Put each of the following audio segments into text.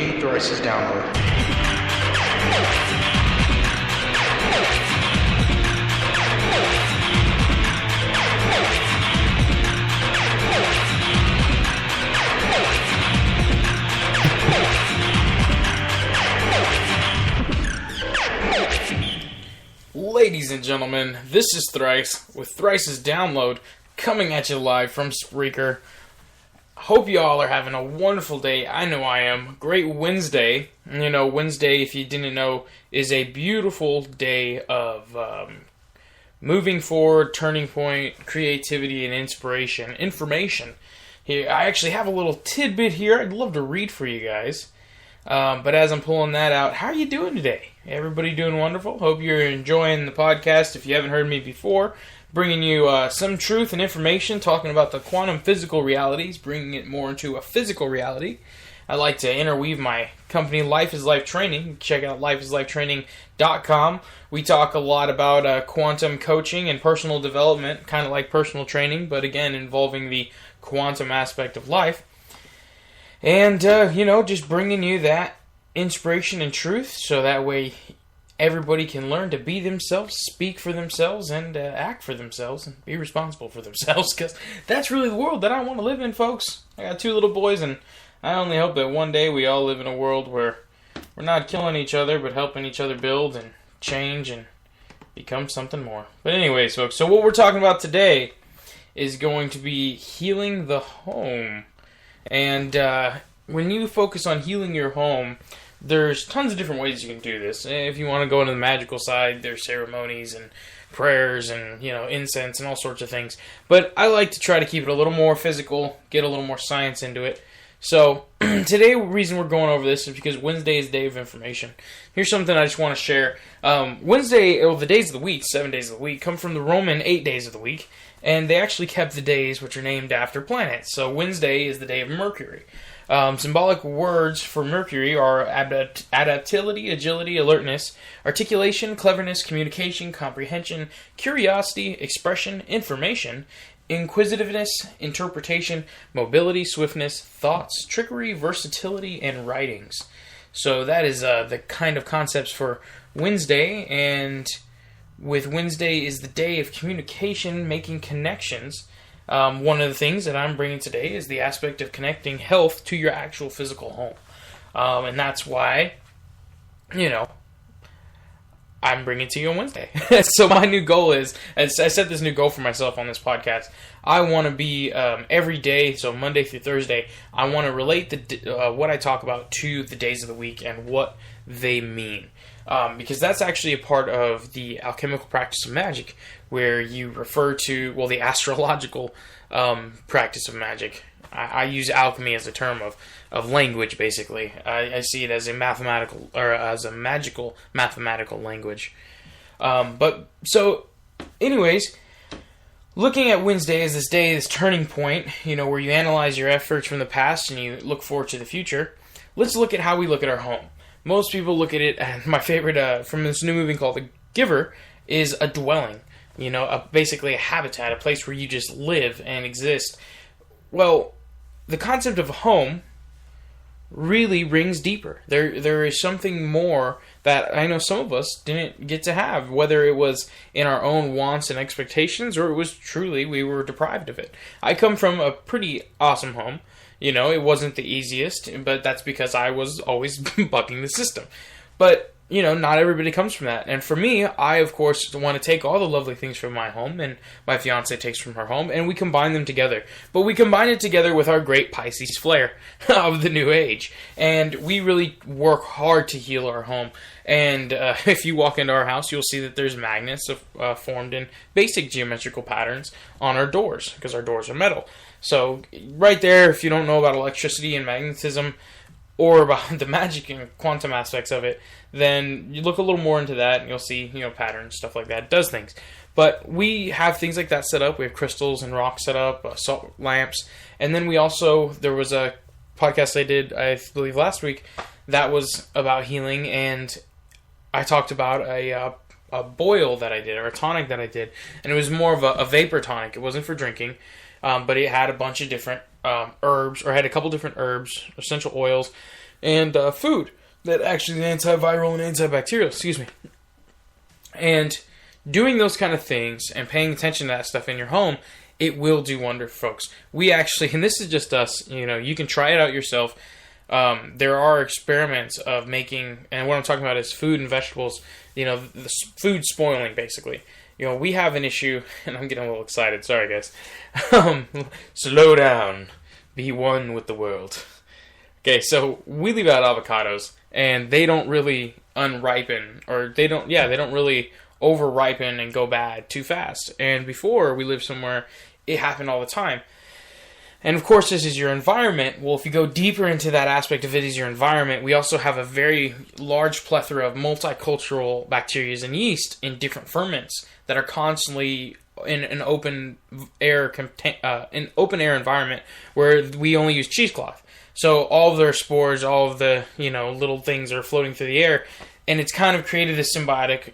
Engaging Thrice's download. Ladies and gentlemen, this is Thrice with Thrice's download coming at you live from Spreaker. Hope you all are having a wonderful day. I know I am. Great Wednesday. You know, Wednesday, if you didn't know, is a beautiful day of moving forward, turning point, creativity, and inspiration. Information. Here, I actually have a little tidbit here I'd love to read for you guys. But as I'm pulling that out, how are you doing today? Everybody doing wonderful? Hope you're enjoying the podcast. If you haven't heard me before, bringing you some truth and information, talking about the quantum physical realities, bringing it more into a physical reality. I like to interweave my company, Life is Life Training. Check out lifeislifetraining.com. We talk a lot about quantum coaching and personal development, kind of like personal training, but again, involving the quantum aspect of life. And, just bringing you that inspiration and truth, so that way everybody can learn to be themselves, speak for themselves, and act for themselves, and be responsible for themselves, because that's really the world that I want to live in, folks. I got 2 little boys, and I only hope that one day we all live in a world where we're not killing each other, but helping each other build and change and become something more. But anyways, folks, so what we're talking about today is going to be healing the home. And when you focus on healing your home, there's tons of different ways you can do this. If you want to go into the magical side, there's ceremonies and prayers and, incense and all sorts of things. But I like to try to keep it a little more physical, get a little more science into it. So today, the reason we're going over this is because Wednesday is Day of Information. Here's something I just want to share. Wednesday, the days of the week, 7 days of the week, come from the Roman 8 days of the week. And they actually kept the days which are named after planets. So Wednesday is the day of Mercury. Symbolic words for Mercury are adaptability, agility, alertness, articulation, cleverness, communication, comprehension, curiosity, expression, information, inquisitiveness, interpretation, mobility, swiftness, thoughts, trickery, versatility, and writings. So that is the kind of concepts for Wednesday, and with Wednesday is the day of communication, making connections. One of the things that I'm bringing today is the aspect of connecting health to your actual physical home. And that's why, I'm bringing it to you on Wednesday. So my new goal is, as I set this new goal for myself on this podcast, I want to be every day, so Monday through Thursday, I want to relate what I talk about to the days of the week and what they mean. Because that's actually a part of the alchemical practice of magic, where you refer to, the astrological practice of magic. I use alchemy as a term of language, basically. I see it as a mathematical, or as a magical mathematical language. Anyways, looking at Wednesday as this day, this turning point, where you analyze your efforts from the past and you look forward to the future, let's look at how we look at our home. Most people look at it, and my favorite from this new movie called The Giver is a dwelling. Basically a habitat, a place where you just live and exist. Well, the concept of a home really rings deeper. There is something more that I know some of us didn't get to have, whether it was in our own wants and expectations, or it was truly we were deprived of it. I come from a pretty awesome home. It wasn't the easiest, but that's because I was always bucking the system. But, not everybody comes from that. And for me, I, of course, want to take all the lovely things from my home, and my fiancée takes from her home, and we combine them together. But we combine it together with our great Pisces flair of the new age. And we really work hard to heal our home. And if you walk into our house, you'll see that there's magnets formed in basic geometrical patterns on our doors, because our doors are metal. So right there, if you don't know about electricity and magnetism, or about the magic and quantum aspects of it, then you look a little more into that and you'll see, patterns, stuff like that. It does things. But we have things like that set up. We have crystals and rocks set up, salt lamps. And then there was a podcast I did, I believe last week, that was about healing. And I talked about a boil that I did, or a tonic that I did. And it was more of a vapor tonic. It wasn't for drinking. But it had a bunch of different herbs, or had a couple different herbs, essential oils, and food that actually is antiviral and antibacterial, excuse me. And doing those kind of things and paying attention to that stuff in your home, it will do wonder, folks. We actually, and this is just us, you can try it out yourself. There are experiments of making, and what I'm talking about is food and vegetables, the food spoiling, basically. We have an issue, and I'm getting a little excited, sorry guys. Slow down. Be one with the world. Okay, so we leave out avocados, and they don't really unripen, or they don't really over-ripen and go bad too fast. And before, we lived somewhere, it happened all the time. And of course, this is your environment. Well, if you go deeper into that aspect of it is your environment, we also have a very large plethora of multicultural bacteria and yeast in different ferments that are constantly in an open air environment where we only use cheesecloth. So all of their spores, all of the little things are floating through the air, and it's kind of created a symbiotic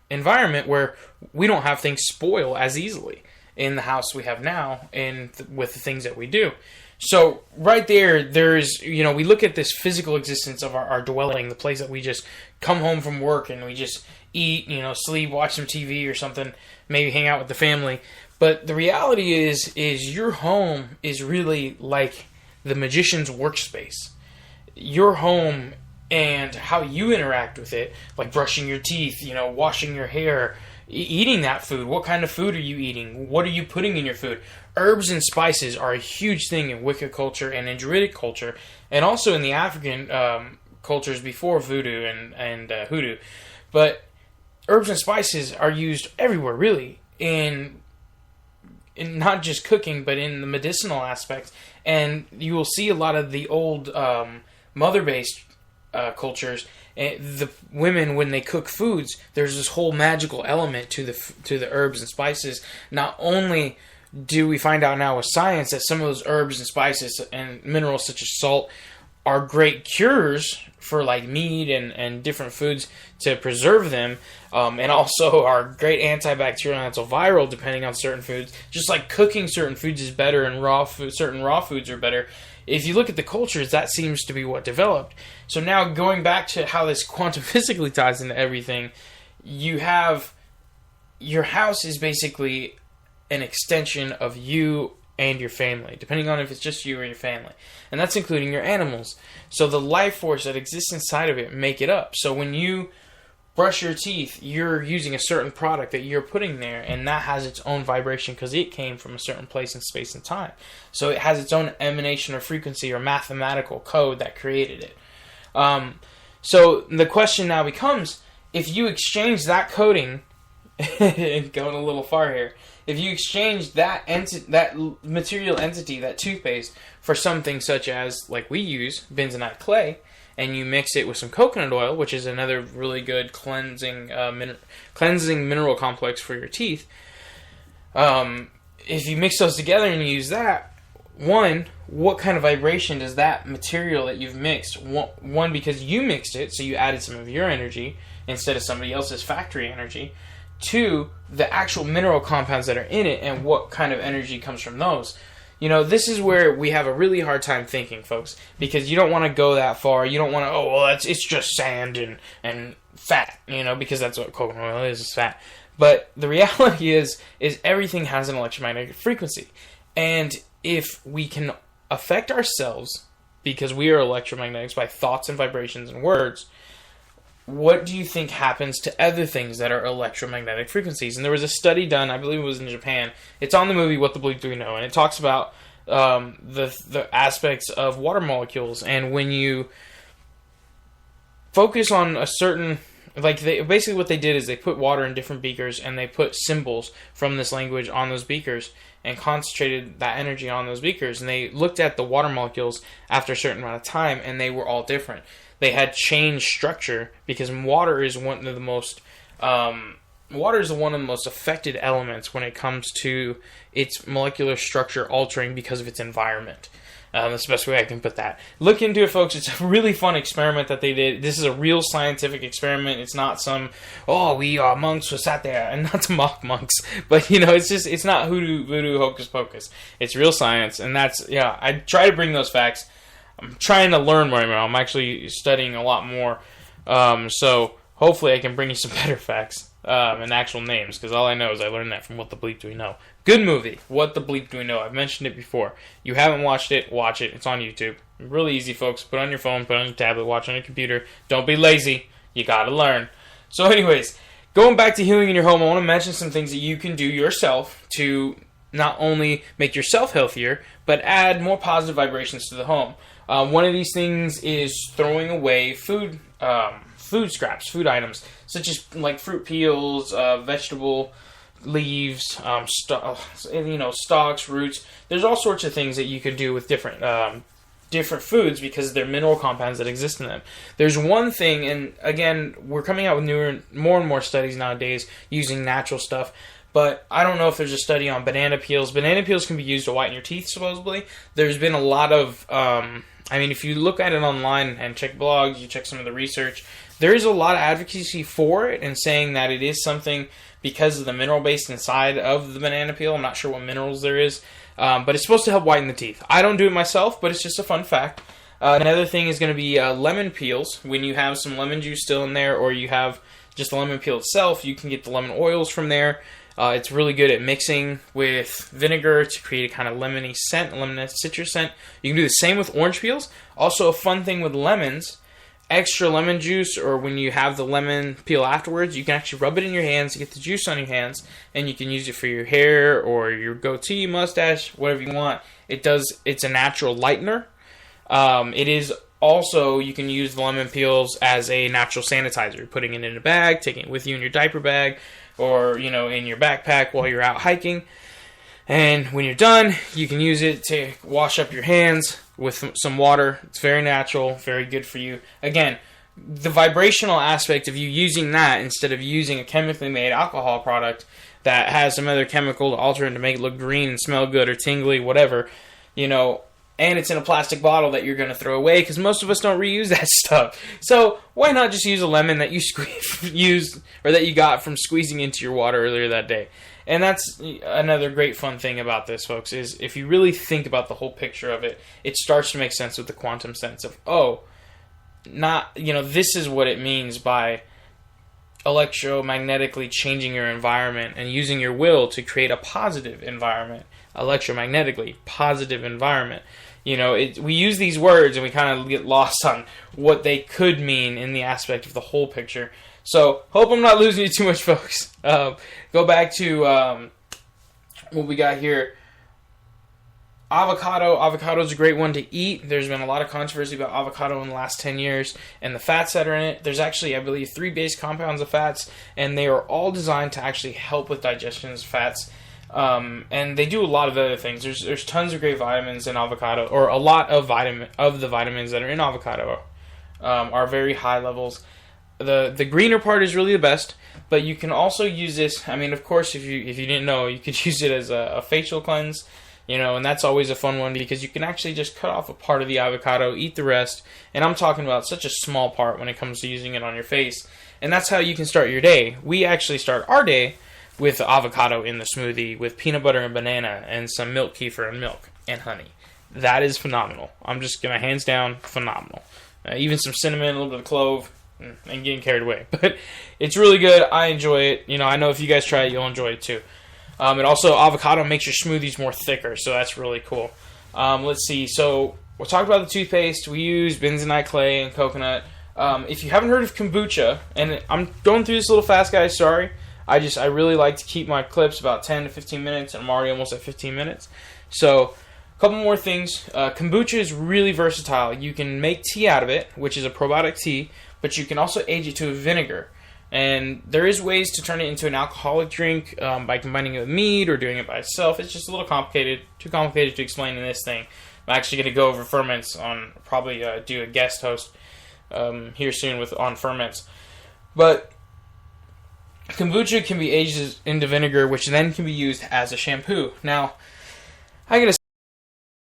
environment where we don't have things spoil as easily in the house we have now and with the things that we do. So right there's, we look at this physical existence of our dwelling, the place that we just come home from work and we just eat, sleep, watch some TV or something, maybe hang out with the family. But the reality is your home is really like the magician's workspace. Your home and how you interact with it, like brushing your teeth, washing your hair, eating that food. What kind of food are you eating? What are you putting in your food? Herbs and spices are a huge thing in Wicca culture and in Druidic culture, and also in the African cultures before voodoo and hoodoo. But herbs and spices are used everywhere, really, in not just cooking, but in the medicinal aspects. And you will see a lot of the old mother-based cultures. The women, when they cook foods, there's this whole magical element to the herbs and spices. Not only do we find out now with science that some of those herbs and spices and minerals such as salt are great cures for like meat and different foods to preserve them, and also are great antibacterial and antiviral depending on certain foods. Just like cooking certain foods is better and certain raw foods are better. If you look at the cultures, that seems to be what developed. So now going back to how this quantum physically ties into everything, you have your house is basically an extension of you and your family, depending on if it's just you or your family. And that's including your animals. So the life force that exists inside of it make it up. So when you brush your teeth, you're using a certain product that you're putting there, and that has its own vibration because it came from a certain place in space and time. So it has its own emanation or frequency or mathematical code that created it. So the question now becomes, if you exchange that coding, and going a little far here, if you exchange that material entity, that toothpaste, for something such as, like we use, bentonite clay, and you mix it with some coconut oil, which is another really good cleansing mineral complex for your teeth. If you mix those together and you use that, one, what kind of vibration does that material that you've mixed? One, because you mixed it, so you added some of your energy instead of somebody else's factory energy. Two, the actual mineral compounds that are in it and what kind of energy comes from those. This is where we have a really hard time thinking, folks, because you don't want to go that far. You don't want to, it's just sand and fat, because that's what coconut oil is fat. But the reality is everything has an electromagnetic frequency. And if we can affect ourselves, because we are electromagnetics by thoughts and vibrations and words, what do you think happens to other things that are electromagnetic frequencies? And there was a study done, I believe it was in Japan. It's on the movie What the Bleep Do We Know? And it talks about the aspects of water molecules. And when you focus on a certain... basically what they did is they put water in different beakers and they put symbols from this language on those beakers and concentrated that energy on those beakers. And they looked at the water molecules after a certain amount of time and they were all different. They had changed structure because water is one of the most affected elements when it comes to its molecular structure altering because of its environment. That's the best way I can put that. Look into it, folks. It's a really fun experiment that they did. This is a real scientific experiment. It's not some, we monks who sat there, and not to mock monks, but it's not hoodoo, voodoo, hocus pocus. It's real science, and I try to bring those facts. I'm trying to learn more. I'm actually studying a lot more. So hopefully I can bring you some better facts and actual names, because all I know is I learned that from What the Bleep Do We Know. Good movie, What the Bleep Do We Know. I've mentioned it before. You haven't watched it, watch it. It's on YouTube. Really easy, folks. Put on your phone, put on your tablet, watch on your computer. Don't be lazy. You gotta learn. So anyways, going back to healing in your home, I want to mention some things that you can do yourself to not only make yourself healthier, but add more positive vibrations to the home. One of these things is throwing away food scraps, food items, such as like fruit peels, vegetable leaves, stalks, roots. There's all sorts of things that you could do with different foods because they're mineral compounds that exist in them. There's one thing, and again, we're coming out with more and more studies nowadays using natural stuff, but I don't know if there's a study on banana peels. Banana peels can be used to whiten your teeth, supposedly. There's been a lot of, if you look at it online and check blogs, you check some of the research, there is a lot of advocacy for it and saying that it is something because of the mineral base inside of the banana peel. I'm not sure what minerals there is, but it's supposed to help whiten the teeth. I don't do it myself, but it's just a fun fact. Another thing is going to be lemon peels. When you have some lemon juice still in there, or you have just the lemon peel itself, you can get the lemon oils from there. It's really good at mixing with vinegar to create a kind of lemony scent, lemon citrus scent. You can do the same with orange peels. Also, a fun thing with lemons, extra lemon juice, or when you have the lemon peel afterwards, you can actually rub it in your hands to get the juice on your hands, and you can use it for your hair or your goatee, mustache, whatever you want. It's a natural lightener. It is also, you can use the lemon peels as a natural sanitizer, putting it in a bag, taking it with you in your diaper bag, or in your backpack while you're out hiking. And when you're done, you can use it to wash up your hands with some water. It's very natural, very good for you. Again, the vibrational aspect of you using that instead of using a chemically made alcohol product that has some other chemical to alter it to make it look green and smell good or tingly, whatever, and it's in a plastic bottle that you're going to throw away because most of us don't reuse that stuff. So why not just use a lemon that you that you got from squeezing into your water earlier that day? And that's another great fun thing about this, folks, is if you really think about the whole picture of it, it starts to make sense with the quantum sense of, this is what it means by electromagnetically changing your environment and using your will to create a positive environment. Electromagnetically positive environment. We use these words and we kind of get lost on what they could mean in the aspect of the whole picture. So, hope I'm not losing you too much, folks. Go back to what we got here. Avocado. Avocado is a great one to eat. There's been a lot of controversy about avocado in the last 10 years and the fats that are in it. There's actually, I believe, 3 base compounds of fats, and they are all designed to actually help with digestion as fats. And they do a lot of other things. There's tons of great vitamins in avocado, or a lot of the vitamins that are in avocado are very high levels. The greener part is really the best, but you can also use this. Of course, if you didn't know, you could use it as a facial cleanse, and that's always a fun one because you can actually just cut off a part of the avocado, eat the rest, and I'm talking about such a small part when it comes to using it on your face, and that's how you can start your day. We actually start our day with avocado in the smoothie with peanut butter and banana and some milk, kefir, and milk and honey. That is phenomenal. I'm just going to hands down, phenomenal. Even some cinnamon, a little bit of clove, and getting carried away. But it's really good. I enjoy it. I know if you guys try it, you'll enjoy it too. And also, avocado makes your smoothies more thicker, so that's really cool. Let's see. So, we'll talk about the toothpaste. We use bentonite clay and coconut. If you haven't heard of kombucha, and I'm going through this a little fast, guys, sorry. I really like to keep my clips about 10 to 15 minutes, and I'm already almost at 15 minutes. So, a couple more things. Kombucha is really versatile. You can make tea out of it, which is a probiotic tea, but you can also age it to a vinegar. And there is ways to turn it into an alcoholic drink by combining it with mead or doing it by itself. It's just a little complicated, too complicated to explain in this thing. I'm actually going to go over ferments probably do a guest host here soon on ferments. But kombucha can be aged into vinegar, which then can be used as a shampoo. Now, I gotta